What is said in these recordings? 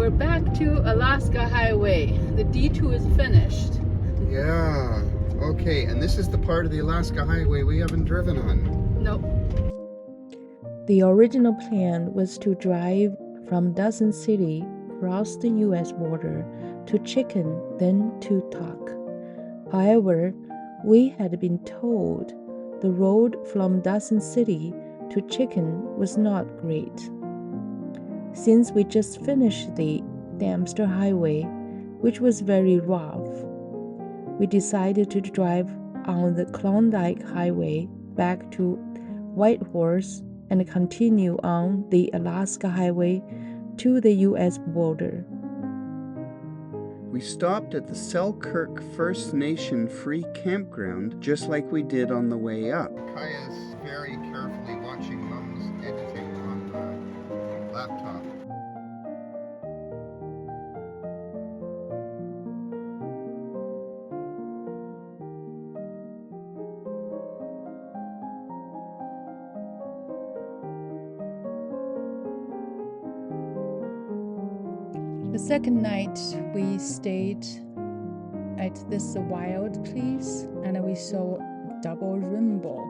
we're back to Alaska Highway. The detour is finished. Yeah. Okay, and this is the part of the Alaska Highway we haven't driven on. Nope. The original plan was to drive from Dawson City, cross the U.S. border to Chicken, then to Tok. However, we had been told the road from Dawson City to Chicken was not great. Since we just finished the Dempster Highway, which was very rough, we decided to drive on the Klondike Highway back to Whitehorse and continue on the Alaska Highway to the U.S. border. We stopped at the Selkirk First Nation Free Campground, just like we did on the way up. Kaya's very carefully watching Mom's editing on the laptop. The second night we stayed at this wild place and we saw double rainbow.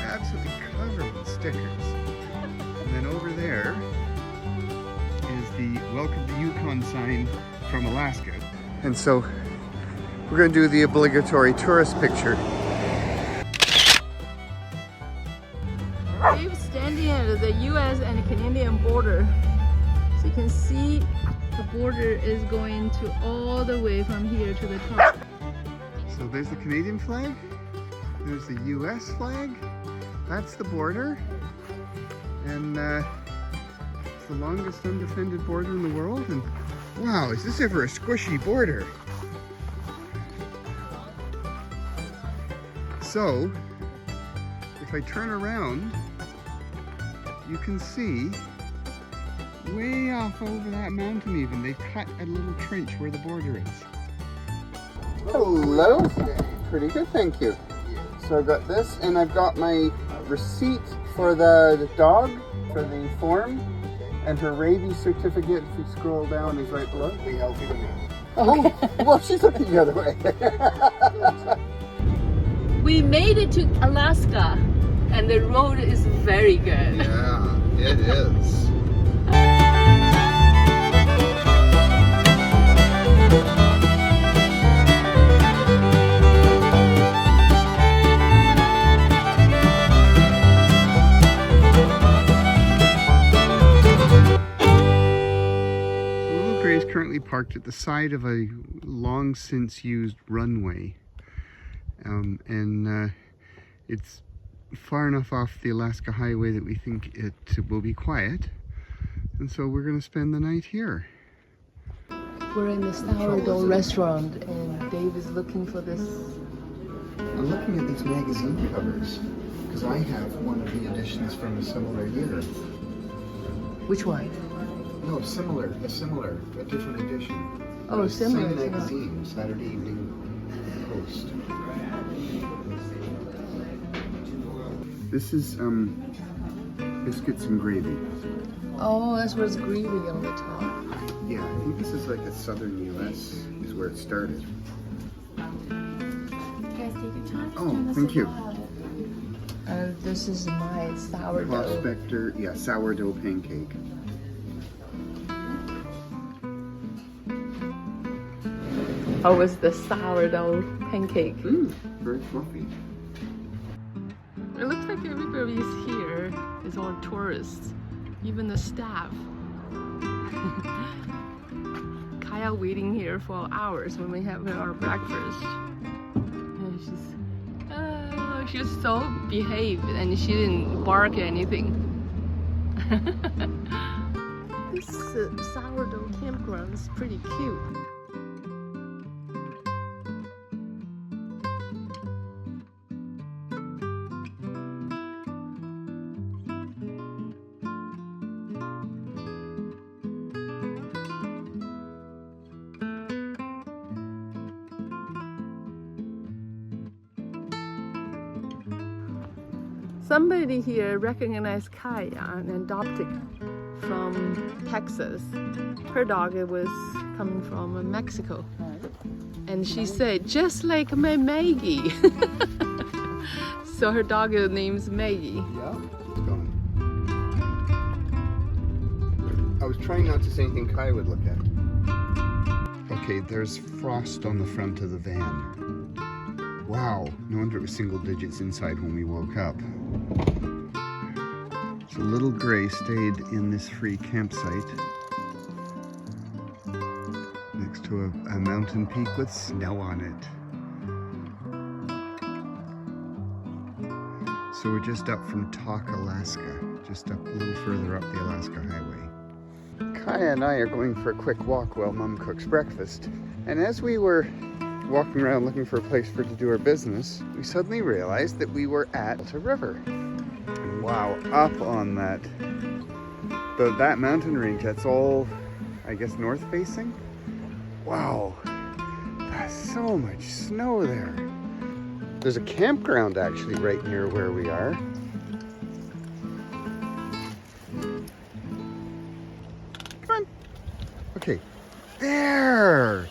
Absolutely covered in stickers. And then over there is the Welcome to Yukon sign from Alaska. And so we're going to do the obligatory tourist picture. Dave's standing at the US and Canadian border. So you can see the border is going to all the way from here to the top. So there's the Canadian flag. There's the US flag. That's the border. And it's the longest undefended border in the world. And wow, is this ever a squishy border? So, if I turn around, you can see way off over that mountain even, they cut a little trench where the border is. Hello, pretty good, thank you. So I've got this, and I've got my receipt for the dog, for the form, and her rabies certificate, if you scroll down, is right below. Be healthy to me. Oh, well, she's looking the other way. We made it to Alaska, and the road is very good. Yeah, it is. Is currently parked at the side of a long since used runway, and it's far enough off the Alaska Highway that we think it will be quiet, and so we're going to spend the night here. We're in the sourdough restaurant and Dave is looking for this. I'm looking at these magazine covers because I have one of the editions from a similar year. Which one? No, similar, a different edition. Oh, similar. Same magazine, Saturday Evening Post. This is biscuits and gravy. Oh, that's what's gravy on the top. Yeah, I think this is like a southern U.S. is where it started. Oh, thank you. And this is my sourdough. Prospector, yeah, sourdough pancake. How was the sourdough pancake? Very fluffy. It looks like everybody's here is all tourists, even the staff. Kaya waiting here for hours when we have our breakfast. And she's so behaved and she didn't bark anything. This sourdough campground is pretty cute. Somebody here recognized Kaya and adopted from Texas. Her dog was coming from Mexico. And she said, just like my Maggie. So her dog name's Maggie. Yeah, it's gone. I was trying not to say anything Kaya would look at. Okay, there's frost on the front of the van. Wow, no wonder it was single digits inside when we woke up. So little Gray stayed in this free campsite next to a mountain peak with snow on it. So we're just up from Tok, Alaska, just up a little further up the Alaska Highway. Kaya and I are going for a quick walk while Mom cooks breakfast. And as we were walking around looking for a place for to do our business, we suddenly realized that we were at the river. And wow, up on that mountain range, that's all, I guess, north facing. Wow, that's so much snow there. There's a campground actually right near where we are. Come on. Okay, there.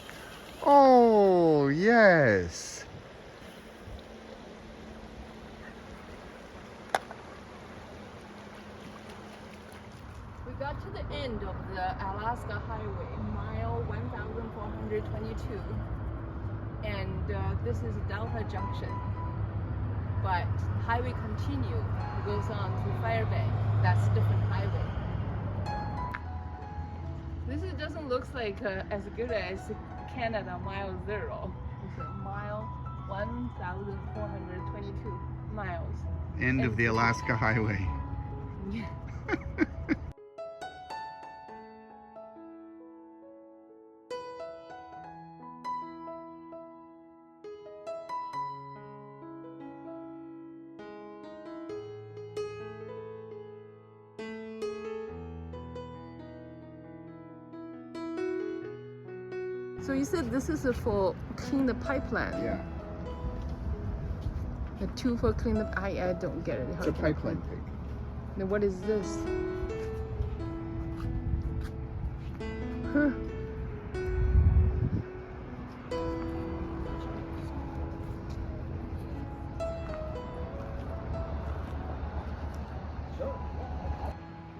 Oh, yes. We got to the end of the Alaska Highway, mile 1422. And this is Delta Junction. But highway continue, it goes on to Fairbanks. That's a different highway. This doesn't look like as good as Canada mile 0. It's a mile 1,422 miles. End of the Alaska Highway. Yeah. So you said this is for clean the pipeline. Yeah, The 2 for clean the. I don't get it. it's a pipeline pig. Then what is this? Huh.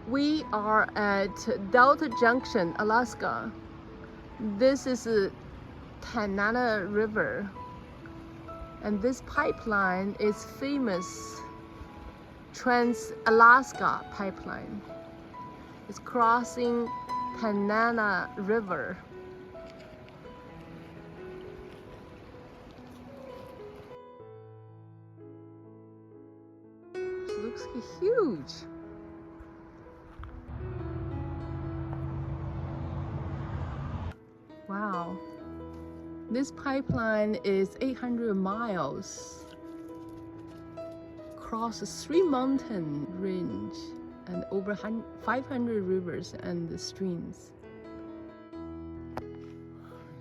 We are at Delta Junction, Alaska. This is a Tanana River, and this pipeline is famous Trans-Alaska Pipeline. It's crossing Tanana River. It looks huge. Wow. This pipeline is 800 miles across 3 mountain range and over 500 rivers and streams.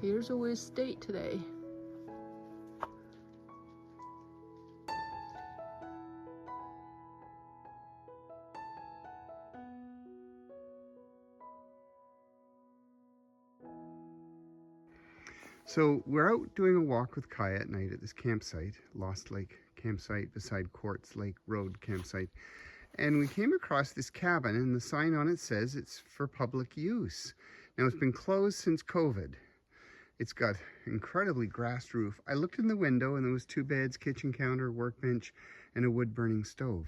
Here's where we stayed today. So we're out doing a walk with Kaya at night at this campsite, Lost Lake campsite beside Quartz Lake Road campsite. And we came across this cabin, and the sign on it says it's for public use. Now it's been closed since COVID. It's got incredibly grassed roof. I looked in the window and there was 2 beds, kitchen counter, workbench, and a wood burning stove.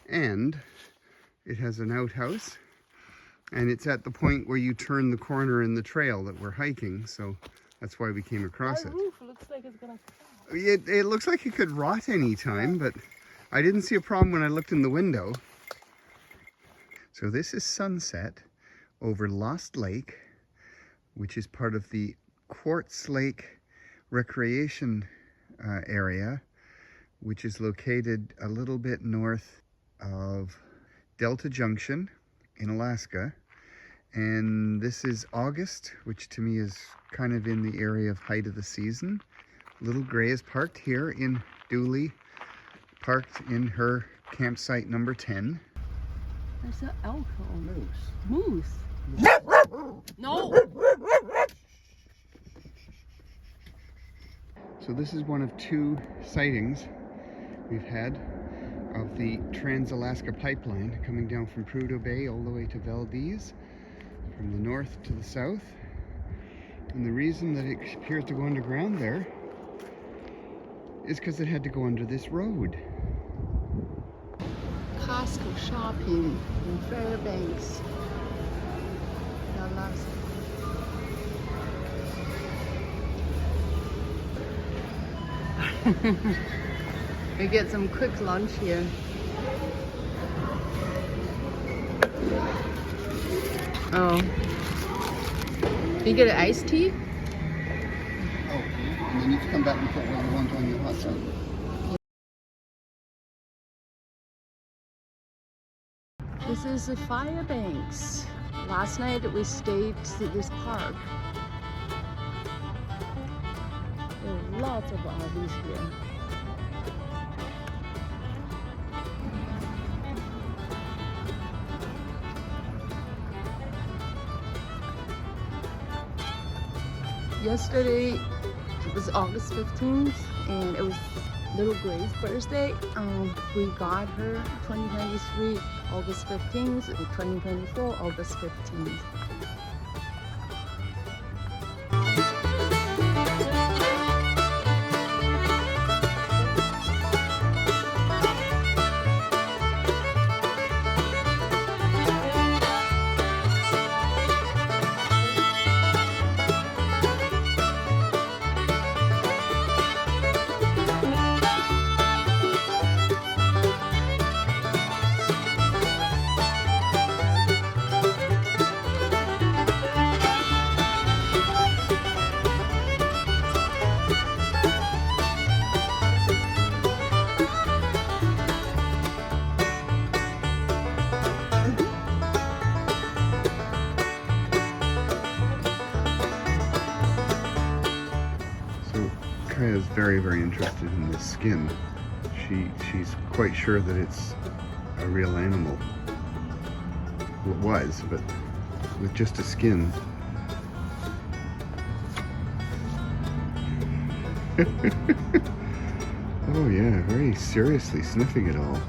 And it has an outhouse, and it's at the point where you turn the corner in the trail that we're hiking, so that's why we came across it. Our roof looks like it's gonna fall. It looks like it could rot any time, but I didn't see a problem when I looked in the window. So this is sunset over Lost Lake, which is part of the Quartz Lake recreation area, which is located a little bit north of Delta Junction in Alaska. And this is August, which to me is kind of in the area of height of the season. Little Gray is parked here in Dooley, parked in her campsite number 10. There's an elk or Moose. moose. No! So this is one of 2 sightings we've had of the Trans-Alaska Pipeline coming down from Prudhoe Bay all the way to Valdez, from the north to the south. And the reason that it appears to go underground there is because it had to go under this road. Costco shopping in Fairbanks, Alaska. We get some quick lunch here. Oh. You get an iced tea? Oh, and then you have to come back and put what you want on your hot dog. This is the Fairbanks. Last night we stayed at this park. There are lots of RVs here. Yesterday it was August 15th and it was little Gray's birthday. We got her 2023 August 15th and 2024 August 15th. Kaya's very, very interested in this skin. She's quite sure that it's a real animal. Well, it was, but with just a skin. Oh yeah, very seriously sniffing it all.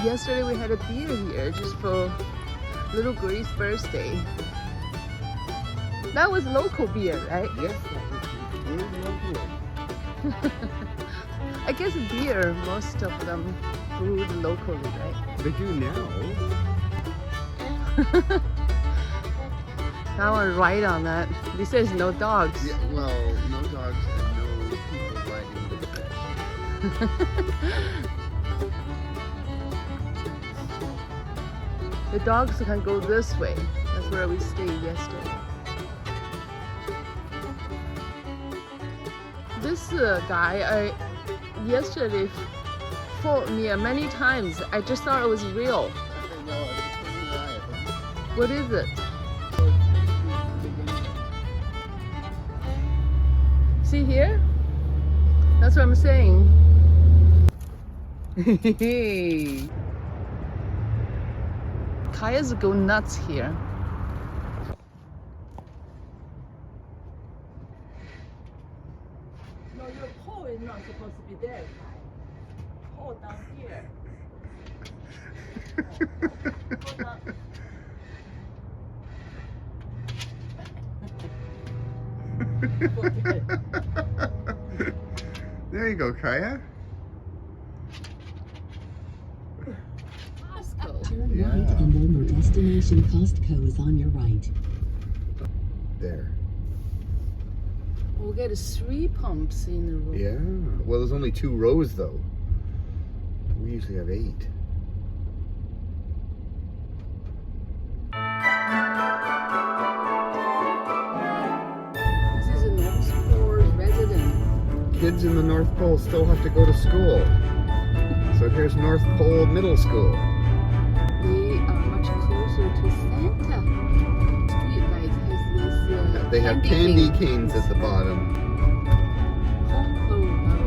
Yesterday we had a beer here just for little Gray's birthday. That was local beer, right? Yes, that was local. I guess beer, most of them brewed locally, right? They do now. That one right on that. This says no dogs. Yeah, well, no dogs and no people riding the fish. The dogs can go this way. That's where we stayed yesterday. This guy, yesterday fooled me many times. I just thought it was real. What is it? See here? That's what I'm saying. Kayas go nuts here. No, your pole is not supposed to be there, Kai. Pole down here. Pole down. There you go, Kaya. Turn Yeah. right and then your destination Costco is on your right. There. We'll get 3 pumps in the room. Yeah. Well, there's only 2 rows, though. We usually have 8. This is a North Pole resident. Kids in the North Pole still have to go to school. So here's North Pole Middle School. They are much closer to Santa. Street light has this. They have candy canes at the bottom. Ho, ho, ho.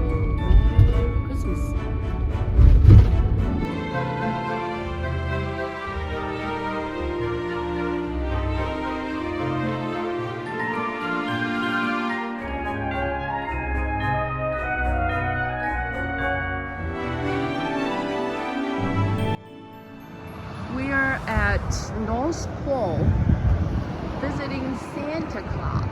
Merry Christmas. We are at North Pole visiting Santa Claus.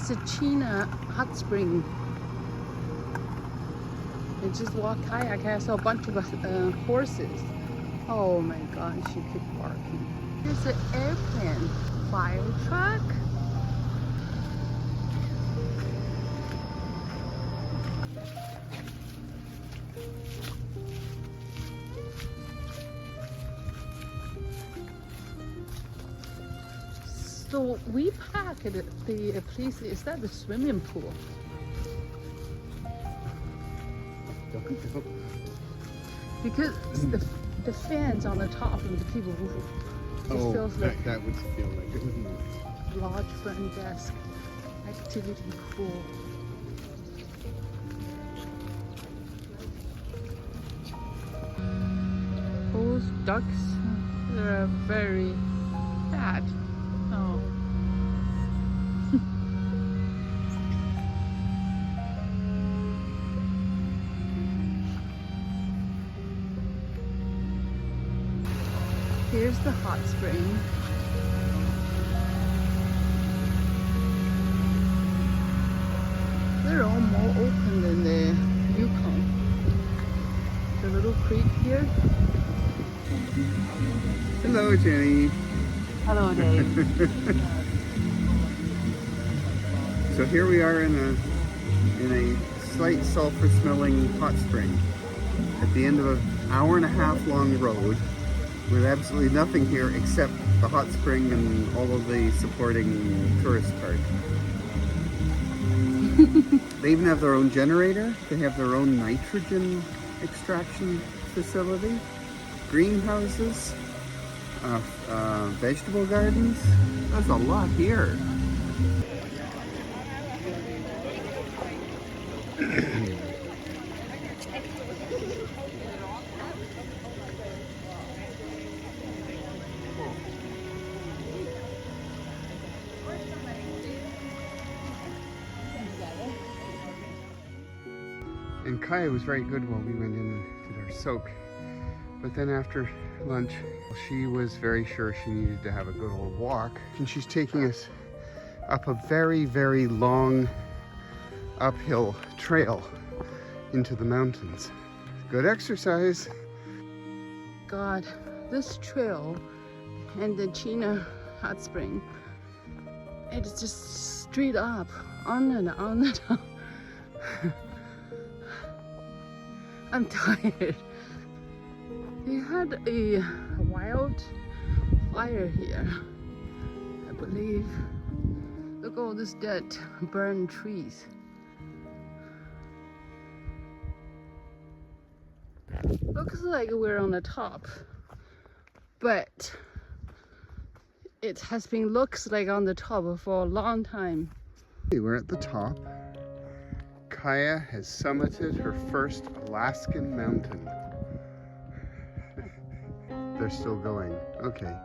It's a China hot spring. I just walked kayak. I saw a bunch of horses. Oh my gosh, you keep barking. There's an airplane, fire truck. So we park at the place. Is that the swimming pool? Because the fans on the top and the people move. It feels like that would feel like it, wouldn't it? Lodge front desk activity pool. Those ducks, they're very fat. Oh. Here's the hot spring. They're all more open than the Yukon. The little creek here. Hello, Jenny. Hello, Dave. So here we are in a slight sulfur-smelling hot spring at the end of an hour-and-a-half long road with absolutely nothing here except the hot spring and all of the supporting tourist part. They even have their own generator. They have their own nitrogen extraction facility, greenhouses, vegetable gardens. There's a lot here. And Kaya was very good while we went in and did our soak. But then after lunch, she was very sure she needed to have a good old walk. And she's taking us up a very, very long uphill trail into the mountains. Good exercise. God, this trail and the China hot spring, it's just straight up, on and on and on. I'm tired. They had a wild fire here, I believe. Look at all this dead, burned trees. Looks like we're on the top, but it has been looks like on the top for a long time. We're at the top. Kaya has summited her first Alaskan mountain. They're still going. Okay.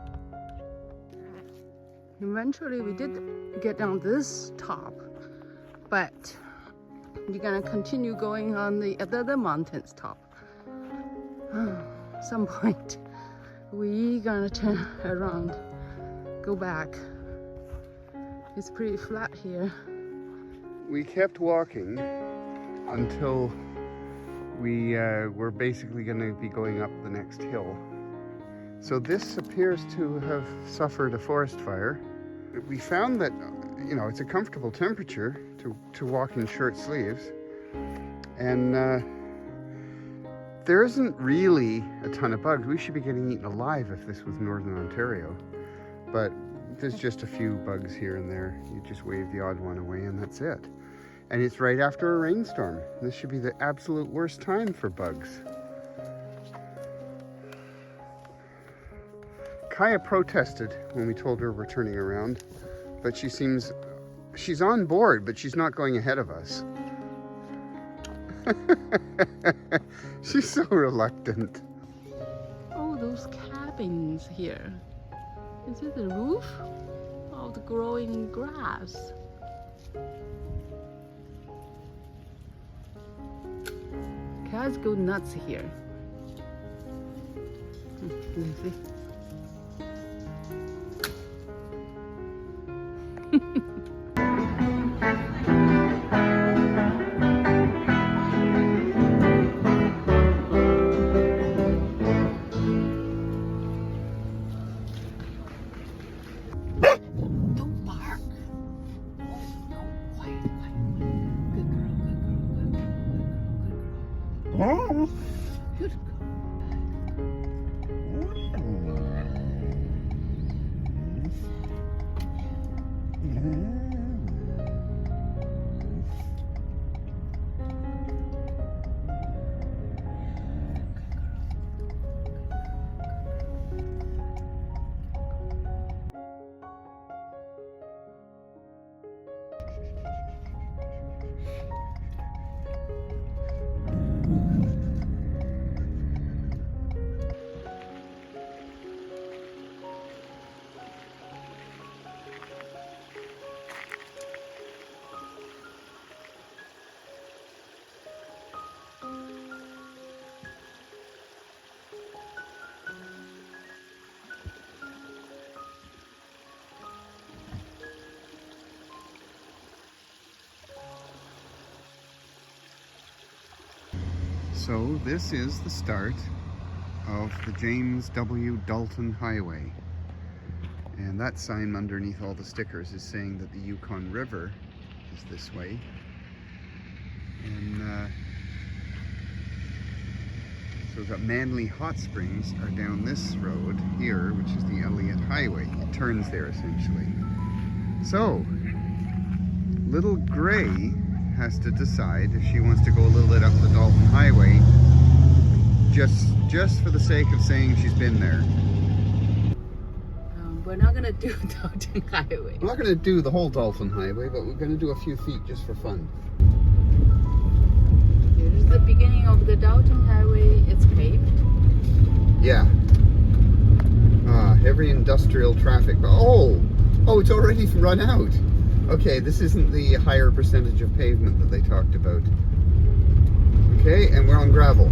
Eventually we did get down this top, but you're gonna continue going on the other mountain's top. Some point we gonna turn around, go back. It's pretty flat here. We kept walking until we were basically going to be going up the next hill. So this appears to have suffered a forest fire. We found that, you know, it's a comfortable temperature to walk in short sleeves. And there isn't really a ton of bugs. We should be getting eaten alive if this was Northern Ontario. But there's just a few bugs here and there. You just wave the odd one away and that's it. And it's right after a rainstorm. This should be the absolute worst time for bugs. Kaya protested when we told her we're turning around, but she's on board, but she's not going ahead of us. She's so reluctant. Oh, those cabins here. Is it the roof? Oh, the growing grass. Cats go nuts here. You see? So this is the start of the James W. Dalton Highway. And that sign underneath all the stickers is saying that the Yukon River is this way. And so we've got Manly Hot Springs are down this road here, which is the Elliott Highway. It turns there essentially. So, little Gray has to decide if she wants to go a little bit up the Dalton Highway, just for the sake of saying she's been there. We're not gonna do Dalton Highway. We're not going to do the whole Dalton Highway, but we're going to do a few feet just for fun. Here's the beginning of the Dalton Highway. It's paved. Yeah. Heavy industrial traffic. Oh, it's already run out. Okay, this isn't the higher percentage of pavement that they talked about. Okay, and we're on gravel.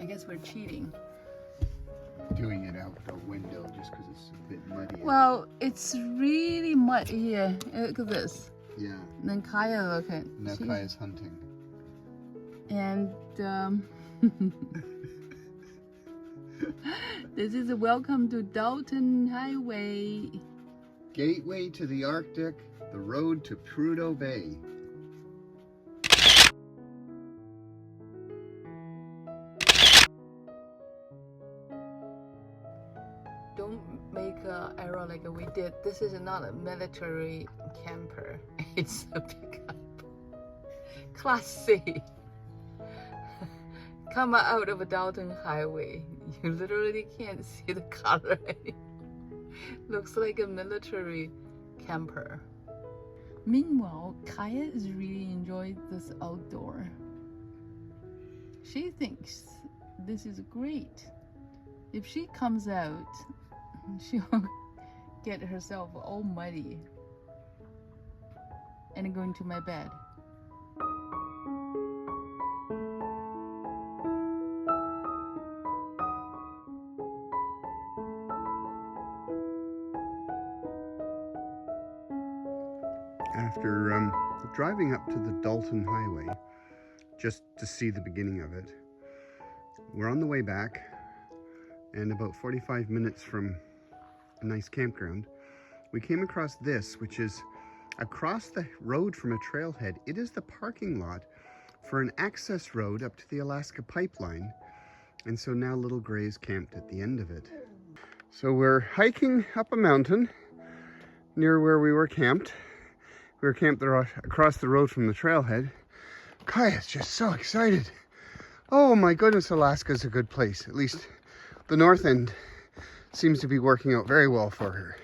I guess we're cheating. Doing it out the window just because it's a bit muddy. Well, it's really muddy here. Look at this. Yeah. And then Kaya, look at. Now Kaya's hunting. And this is a welcome to Dalton Highway. Gateway to the Arctic, the road to Prudhoe Bay. Don't make an error like we did. This is not a military camper. It's a pickup. Class C. Come out of a Dalton Highway. You literally can't see the color. Looks like a military camper. Meanwhile, Kaya is really enjoying this outdoor. She thinks this is great. If she comes out, she'll get herself all muddy and going to my bed. After driving up to the Dalton Highway, just to see the beginning of it, we're on the way back, and about 45 minutes from a nice campground, we came across this, which is across the road from a trailhead. It is the parking lot for an access road up to the Alaska pipeline, and so now little Gray's camped at the end of it. So we're hiking up a mountain near where we were camped. We were camped across the road from the trailhead. Kaya's just so excited. Oh my goodness, Alaska's a good place. At least the north end seems to be working out very well for her.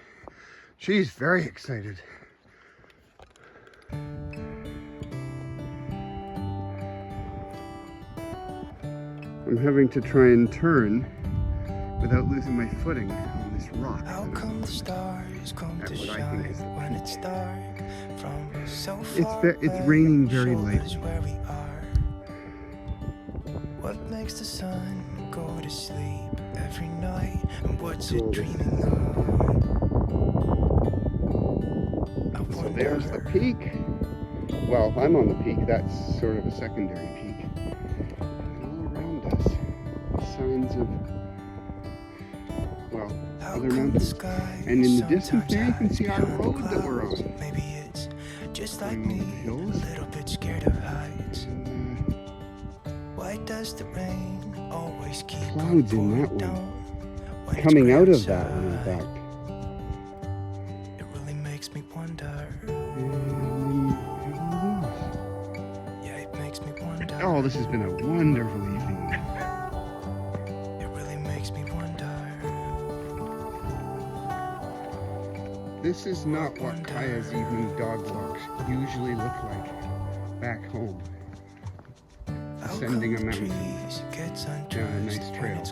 She's very excited. I'm having to try and turn without losing my footing on this rock. How come the stars come to shine when it's dark from so far away? It's raining very late. Where we are. What makes the sun go to sleep every night, and what's it dreaming of? So there's the peak. Well, I'm on the peak. That's sort of a secondary peak. And all around us, signs of, well, other mountains. And in the distance there, you can see our road that we're on. Maybe it's just like me, a hills. little bit scared of heights. Why does the rain always keep Clouds in that down one. Coming out of that one, in fact. It really makes me wonder. Yeah, it makes me wonder. Oh, this has been a wonderful evening. It really makes me wonder. This is not what Kaya's evening dog walks usually look like back home. Ascending a mountain down a nice trail.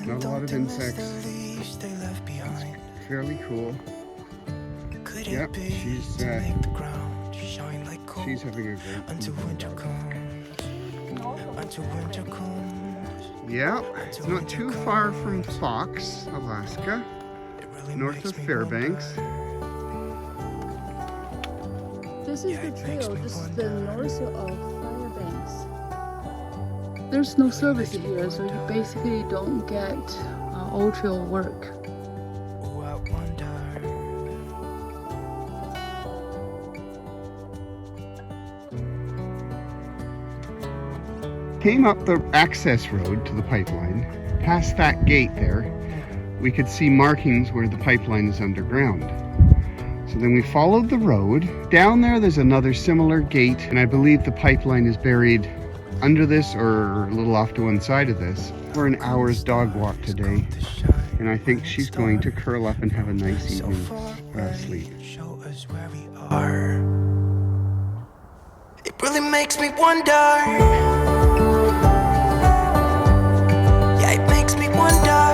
Not a lot of insects. It's fairly cool. Yep, she's shine like gold She's having a great until winter comes. Until winter comes. Yeah, it's not too far from Fox, Alaska, It really north makes of me Fairbanks. This is the trail, this is the north of Fairbanks. There's no service here, so you basically don't get all trail work. Oh, I wonder. Came up the access road to the pipeline. Past that gate there, we could see markings where the pipeline is underground. So then we followed the road. Down there, there's another similar gate, and I believe the pipeline is buried under this or a little off to one side of this. For an hour's dog walk today, and I think she's going to curl up and have a nice evening sleep. Show us where we are. It really makes me wonder. Yeah, it makes me wonder.